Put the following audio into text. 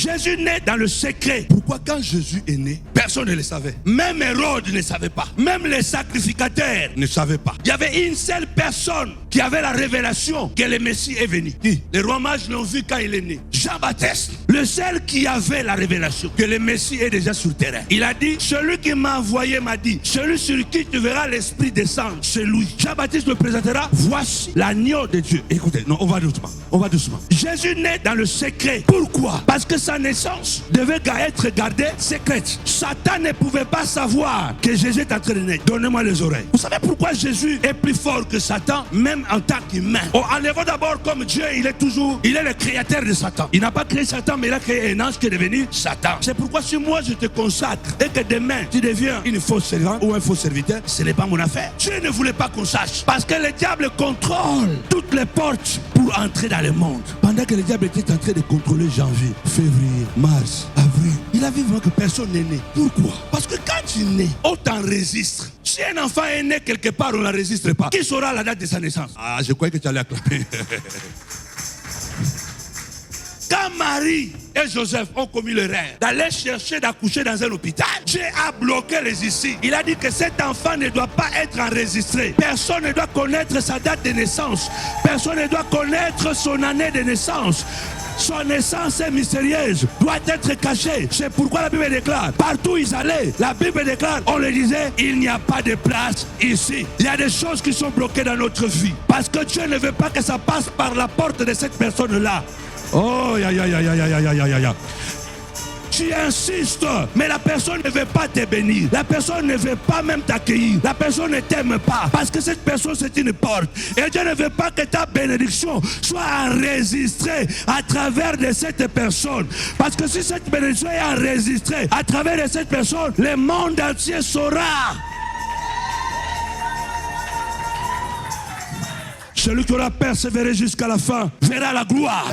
Jésus naît dans le secret. Pourquoi quand Jésus est né, personne ne le savait. Même Hérode ne savait pas. Même les sacrificateurs ne savaient pas. Il y avait une seule personne qui avait la révélation que le Messie est venu. Les rois mages l'ont vu quand il est né. Jean-Baptiste, le seul qui avait la révélation que le Messie est déjà sur le terrain. Il a dit, celui qui m'a envoyé m'a dit, celui sur qui tu verras l'Esprit descendre, c'est lui. Jean-Baptiste le présentera, voici l'agneau de Dieu. Écoutez, non, on va doucement. On va doucement. Jésus naît dans le secret. Pourquoi? Parce que sa naissance devait être gardée secrète. Satan ne pouvait pas savoir que Jésus est en train de naître. Donnez-moi les oreilles. Vous savez pourquoi Jésus est plus fort que Satan, même en tant qu'humain? Enlevons d'abord comme Dieu, il est le créateur de Satan. Il n'a pas créé Satan, mais il a créé un ange qui est devenu Satan. C'est pourquoi si moi je te consacre et que demain tu deviens une fausse servante ou un faux serviteur, ce n'est pas mon affaire. Dieu ne voulait pas qu'on sache. Parce que le diable contrôle toutes les portes pour entrer dans le monde. Pendant que le diable était en train de contrôler janvier, février, mars, avril, il a vu vraiment que personne n'est né. Pourquoi? Parce que quand tu nais, on t'enregistre. Si un enfant est né quelque part, on ne l'enregistre pas. Qui saura la date de sa naissance? Ah, je croyais que tu allais acclamer. Quand Marie et Joseph ont commis l'erreur d'aller chercher d'accoucher dans un hôpital, Dieu a bloqué les ici. Il a dit que cet enfant ne doit pas être enregistré. Personne ne doit connaître sa date de naissance. Personne ne doit connaître son année de naissance. Son naissance est mystérieuse, doit être cachée. C'est pourquoi la Bible déclare, partout où ils allaient, la Bible déclare, on le disait, il n'y a pas de place ici. Il y a des choses qui sont bloquées dans notre vie. Parce que Dieu ne veut pas que ça passe par la porte de cette personne-là. Oh, tu insistes, mais la personne ne veut pas te bénir. La personne ne veut pas même t'accueillir. La personne ne t'aime pas. Parce que cette personne, c'est une porte. Et Dieu ne veut pas que ta bénédiction soit enregistrée à travers de cette personne. Parce que si cette bénédiction est enregistrée à travers de cette personne, le monde entier saura. Celui qui aura persévéré jusqu'à la fin verra la gloire.